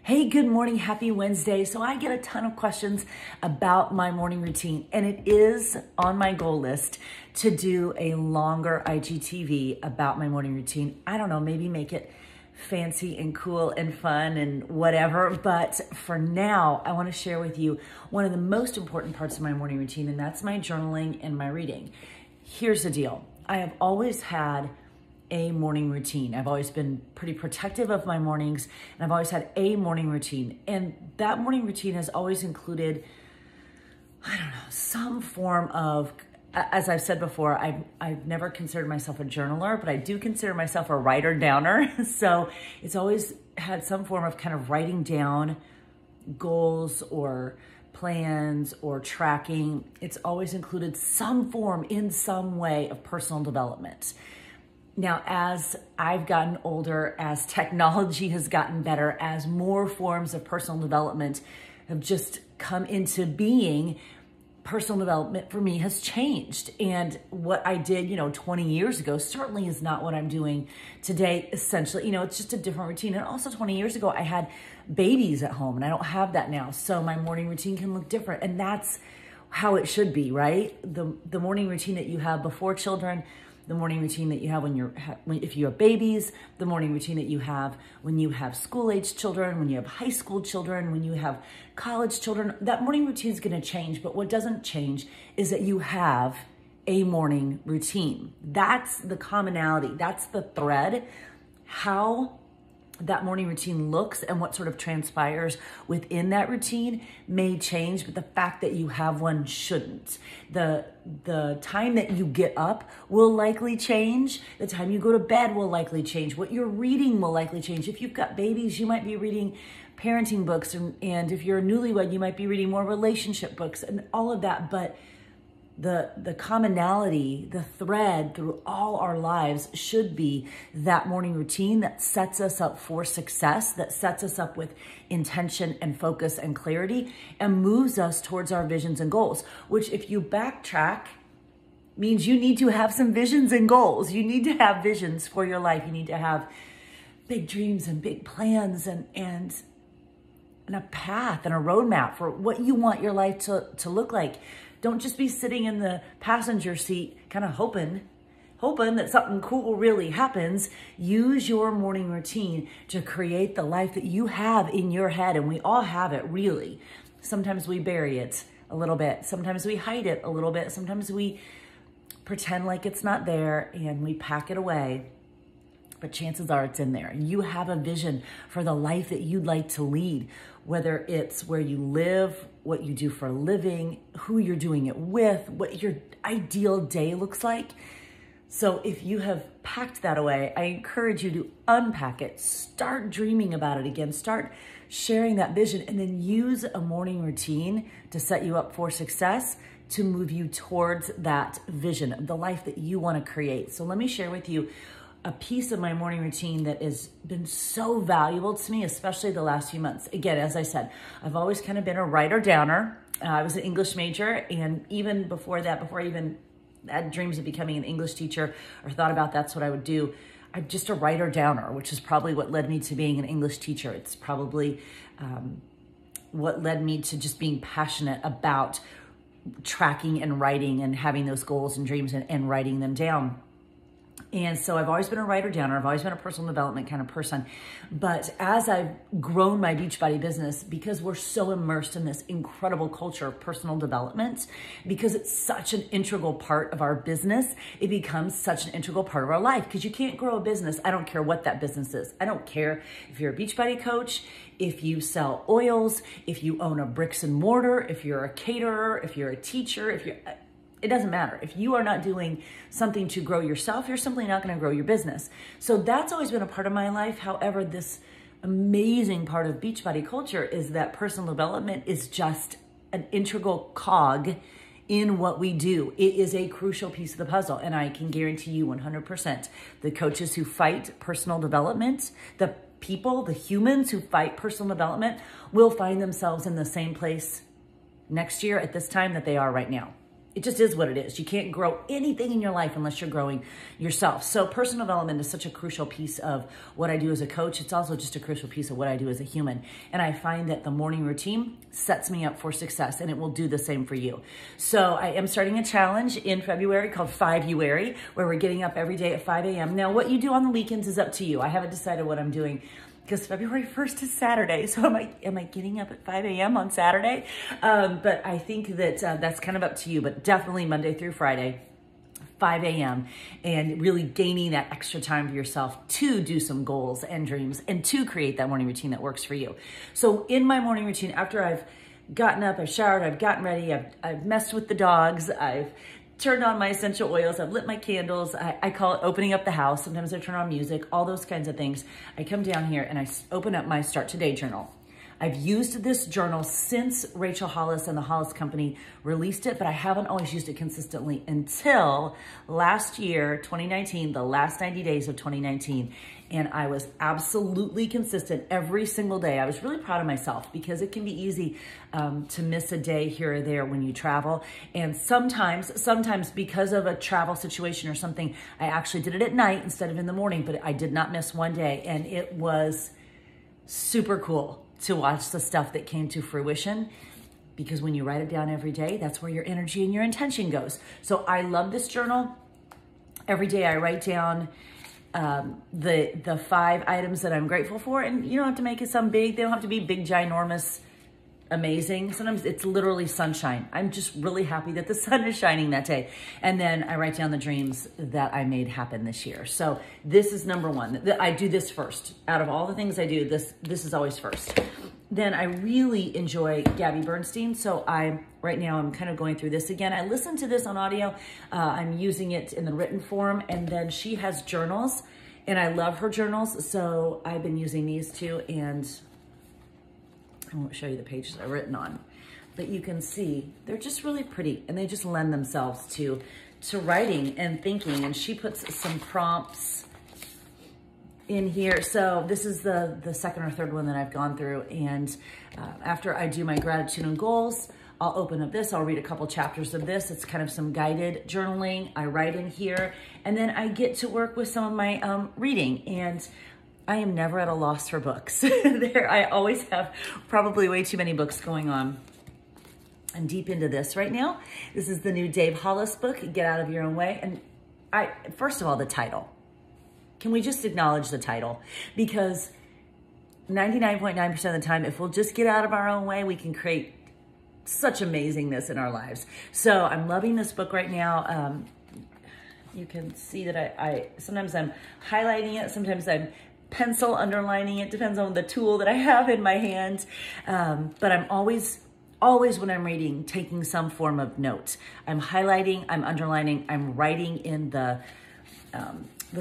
Hey, good morning. Happy Wednesday. So I get a ton of questions about my morning routine, and it is on my goal list to do a longer IGTV about my morning routine. I don't know, maybe make it fancy and cool and fun and whatever. But for now, I want to share with you one of the most important parts of my morning routine, and that's my journaling and my reading. Here's the deal. I have always had a morning routine. I've always been pretty protective of my mornings, and I've always had a morning routine. And that morning routine has always included, I don't know, some form of, as I've said before, I've never considered myself a journaler, but I do consider myself a writer-downer. So it's always had some form of kind of writing down goals or plans or tracking. It's always included some form in some way of personal development. Now, as I've gotten older, as technology has gotten better, as more forms of personal development have just come into being, personal development for me has changed. And what I did, 20 years ago certainly is not what I'm doing today. Essentially, it's just a different routine. And also 20 years ago, I had babies at home, and I don't have that now. So my morning routine can look different. And that's how it should be, right? The morning routine that you have before children, the morning routine that you have if you have babies, the morning routine that you have when you have school-age children, when you have high school children, when you have college children, that morning routine is going to change. But what doesn't change is that you have a morning routine. That's the commonality. That's the thread. How that morning routine looks and what sort of transpires within that routine may change, but the fact that you have one shouldn't. The time that you get up will likely change. The time you go to bed will likely change. What you're reading will likely change. If you've got babies, you might be reading parenting books, and if you're a newlywed, you might be reading more relationship books and all of that. But the commonality, the thread through all our lives should be that morning routine that sets us up for success, that sets us up with intention and focus and clarity, and moves us towards our visions and goals, which, if you backtrack, means you need to have some visions and goals. You need to have visions for your life. You need to have big dreams and big plans and a path and a roadmap for what you want your life to look like. Don't just be sitting in the passenger seat kind of hoping that something cool really happens. Use your morning routine to create the life that you have in your head, and we all have it, really. Sometimes we bury it a little bit. Sometimes we hide it a little bit. Sometimes we pretend like it's not there and we pack it away. But chances are it's in there. You have a vision for the life that you'd like to lead, whether it's where you live, what you do for a living, who you're doing it with, what your ideal day looks like. So if you have packed that away, I encourage you to unpack it, start dreaming about it again, start sharing that vision, and then use a morning routine to set you up for success, to move you towards that vision, the life that you want to create. So let me share with you a piece of my morning routine that has been so valuable to me, especially the last few months. Again, as I said, I've always kind of been a writer-downer. I was an English major, and even before that, before I even had dreams of becoming an English teacher or thought about that's what I would do, I'm just a writer-downer, which is probably what led me to being an English teacher. It's probably what led me to just being passionate about tracking and writing and having those goals and dreams and writing them down. And so I've always been a writer-downer. I've always been a personal development kind of person. But as I've grown my Beachbody business, because we're so immersed in this incredible culture of personal development, because it's such an integral part of our business, it becomes such an integral part of our life. Because you can't grow a business, I don't care what that business is. I don't care if you're a Beachbody coach, if you sell oils, if you own a bricks and mortar, if you're a caterer, if you're a teacher, it doesn't matter. If you are not doing something to grow yourself, you're simply not going to grow your business. So that's always been a part of my life. However, this amazing part of Beachbody culture is that personal development is just an integral cog in what we do. It is a crucial piece of the puzzle. And I can guarantee you 100%, the coaches who fight personal development, the people, the humans who fight personal development will find themselves in the same place next year at this time that they are right now. It just is what it is. You can't grow anything in your life unless you're growing yourself. So personal development is such a crucial piece of what I do as a coach. It's also just a crucial piece of what I do as a human. And I find that the morning routine sets me up for success, and it will do the same for you. So I am starting a challenge in February called 5-Uary, where we're getting up every day at 5 a.m. Now, what you do on the weekends is up to you. I haven't decided what I'm doing, because February 1st is Saturday. So am I getting up at 5 a.m. on Saturday? But I think that that's kind of up to you, but definitely Monday through Friday, 5 a.m. and really gaining that extra time for yourself to do some goals and dreams and to create that morning routine that works for you. So in my morning routine, after I've gotten up, I've showered, I've gotten ready, I've messed with the dogs, I've turned on my essential oils, I've lit my candles, I call it opening up the house. Sometimes I turn on music, all those kinds of things. I come down here and I open up my Start Today journal. I've used this journal since Rachel Hollis and the Hollis Company released it, but I haven't always used it consistently until last year, 2019, the last 90 days of 2019. And I was absolutely consistent every single day. I was really proud of myself, because it can be easy to miss a day here or there when you travel. And sometimes because of a travel situation or something, I actually did it at night instead of in the morning, but I did not miss one day. And it was super cool to watch the stuff that came to fruition, because when you write it down every day, that's where your energy and your intention goes. So I love this journal. Every day I write down the 5 items that I'm grateful for, and you don't have to make it some big. They don't have to be big, ginormous, amazing. Sometimes it's literally sunshine. I'm just really happy that the sun is shining that day. And then I write down the dreams that I made happen this year. So this is number one. I do this first. Out of all the things I do, this is always first. Then I really enjoy Gabby Bernstein. So right now I'm kind of going through this again. I listened to this on audio. I'm using it in the written form. And then she has journals, and I love her journals. So I've been using these too. And I won't show you the pages I've written on, but you can see they're just really pretty, and they just lend themselves to writing and thinking. And she puts some prompts in here. So this is the second or third one that I've gone through. And after I do my gratitude and goals, I'll open up this. I'll read a couple chapters of this. It's kind of some guided journaling. I write in here, and then I get to work with some of my reading. And I am never at a loss for books. I always have probably way too many books going on. I'm deep into this right now. This is the new Dave Hollis book, Get Out of Your Own Way. And first of all, the title. Can we just acknowledge the title? Because 99.9% of the time, if we'll just get out of our own way, we can create such amazingness in our lives. So I'm loving this book right now. You can see that sometimes I'm highlighting it, sometimes I'm pencil underlining it, depends on the tool that I have in my hand. But I'm always when I'm reading, taking some form of note. I'm highlighting, I'm underlining, I'm writing in the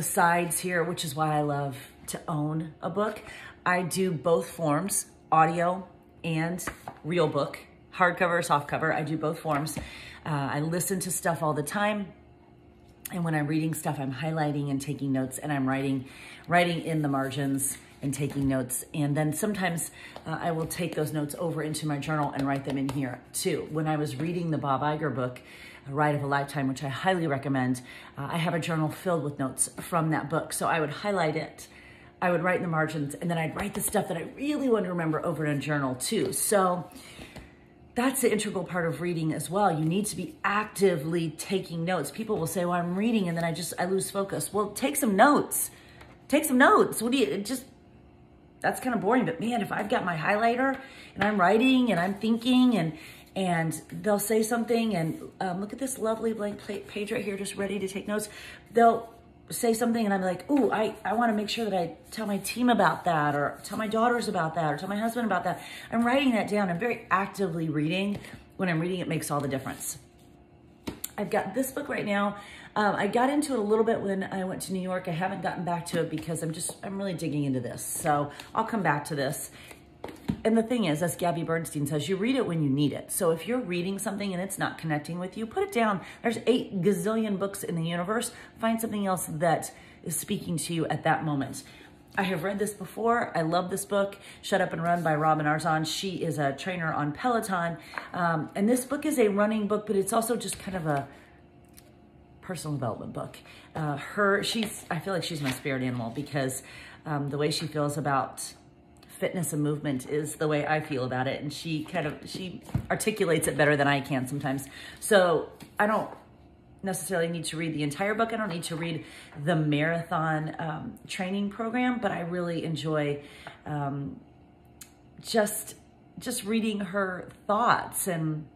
sides here, which is why I love to own a book. I do both forms, audio and real book, hardcover, softcover. I do both forms. I listen to stuff all the time. And when I'm reading stuff, I'm highlighting and taking notes, and I'm writing in the margins and taking notes. And then sometimes I will take those notes over into my journal and write them in here too. When I was reading the Bob Iger book, Ride of a Lifetime, which I highly recommend, I have a journal filled with notes from that book. So I would highlight it, I would write in the margins, and then I'd write the stuff that I really want to remember over in a journal too. So that's the integral part of reading as well. You need to be actively taking notes. People will say, well, I'm reading and then I lose focus. Well, take some notes. Take some notes. That's kind of boring, but man, if I've got my highlighter and I'm writing and I'm thinking and they'll say something, and look at this lovely blank page right here, just ready to take notes. They'll say something and I'm like, ooh, I want to make sure that I tell my team about that, or tell my daughters about that, or tell my husband about that. I'm writing that down. I'm very actively reading. When I'm reading, it makes all the difference. I've got this book right now. I got into it a little bit when I went to New York. I haven't gotten back to it because I'm really digging into this. So I'll come back to this. And the thing is, as Gabby Bernstein says, you read it when you need it. So if you're reading something and it's not connecting with you, put it down. There's 8 gazillion books in the universe. Find something else that is speaking to you at that moment. I have read this before. I love this book, Shut Up and Run by Robin Arzon. She is a trainer on Peloton. And this book is a running book, but it's also just kind of a personal development book. I feel like she's my spirit animal because the way she feels about fitness and movement is the way I feel about it. And she articulates it better than I can sometimes. So I don't necessarily need to read the entire book. I don't need to read the marathon training program, but I really enjoy just reading her thoughts, and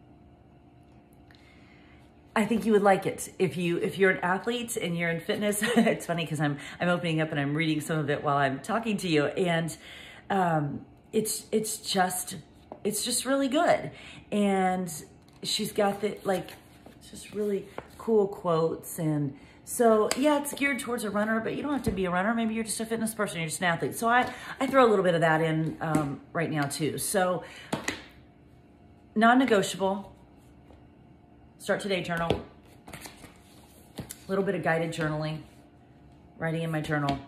I think you would like it if you're an athlete and you're in fitness. It's funny because I'm opening up and I'm reading some of it while I'm talking to you, and it's just really good. And she's got just really cool quotes. And so, yeah, it's geared towards a runner, but you don't have to be a runner. Maybe you're just a fitness person, you're just an athlete. So I throw a little bit of that in right now too. So non-negotiable, start today journal, a little bit of guided journaling, writing in my journal,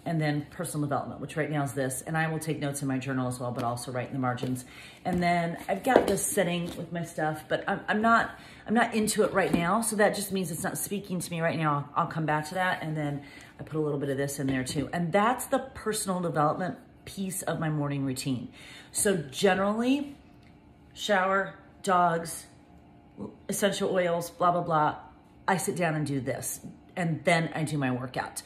and then personal development, which right now is this. And I will take notes in my journal as well, but also write in the margins. And then I've got this sitting with my stuff, but I'm not into it right now. So that just means it's not speaking to me right now. I'll come back to that. And then I put a little bit of this in there too. And that's the personal development piece of my morning routine. So generally, shower, dogs, essential oils, blah, blah, blah. I sit down and do this. And then I do my workout.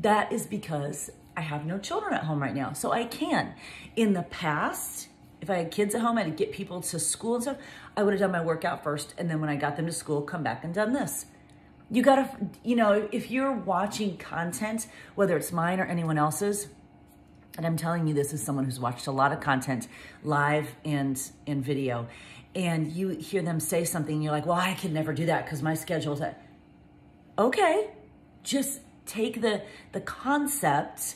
That is because I have no children at home right now, so I can. In the past, if I had kids at home, I'd get people to school and stuff, I would have done my workout first, and then when I got them to school, come back and done this. You gotta, if you're watching content, whether it's mine or anyone else's, and I'm telling you this as someone who's watched a lot of content, live and in video, and you hear them say something, you're like, well, I could never do that because my schedule's that. Okay, just take the concept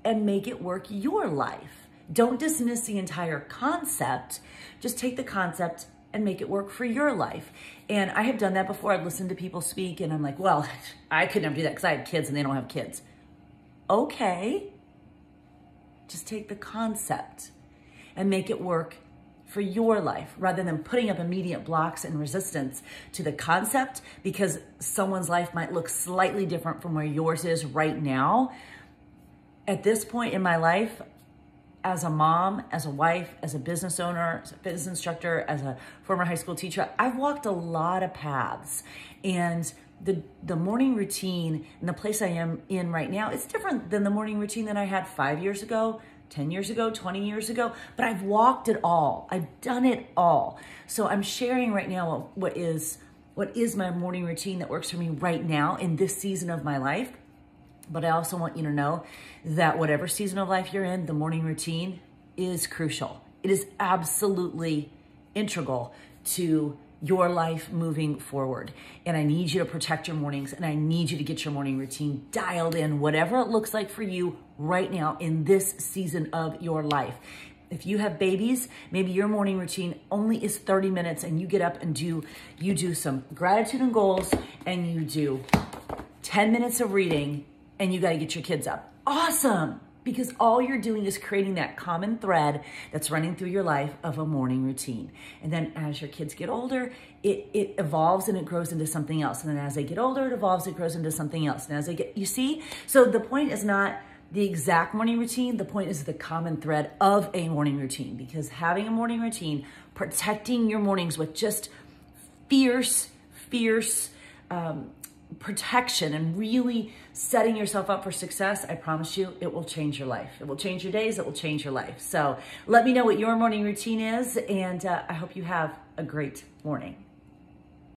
and make it work your life. Don't dismiss the entire concept. Just take the concept and make it work for your life. And I have done that before. I've listened to people speak and I'm like, well, I could never do that because I have kids and they don't have kids. Okay, just take the concept and make it work for your life, rather than putting up immediate blocks and resistance to the concept because someone's life might look slightly different from where yours is right now. At this point in my life, as a mom, as a wife, as a business owner, as a fitness instructor, as a former high school teacher, I've walked a lot of paths. And the morning routine and the place I am in right now, it's different than the morning routine that I had 5 years ago, 10 years ago, 20 years ago, but I've walked it all. I've done it all. So I'm sharing right now what is my morning routine that works for me right now in this season of my life. But I also want you to know that whatever season of life you're in, the morning routine is crucial. It is absolutely integral to your life moving forward. And I need you to protect your mornings, and I need you to get your morning routine dialed in, whatever it looks like for you right now in this season of your life. If you have babies, maybe your morning routine only is 30 minutes and you get up and you do some gratitude and goals, and you do 10 minutes of reading, and you got to get your kids up. Awesome. Because all you're doing is creating that common thread that's running through your life of a morning routine. And then as your kids get older, it evolves and it grows into something else. And then as they get older, it evolves, it grows into something else. And as they get, you see? So the point is not the exact morning routine. The point is the common thread of a morning routine. Because having a morning routine, protecting your mornings with just fierce protection and really setting yourself up for success, I promise you, it will change your life. It will change your days. It will change your life. So let me know what your morning routine is, and I hope you have a great morning.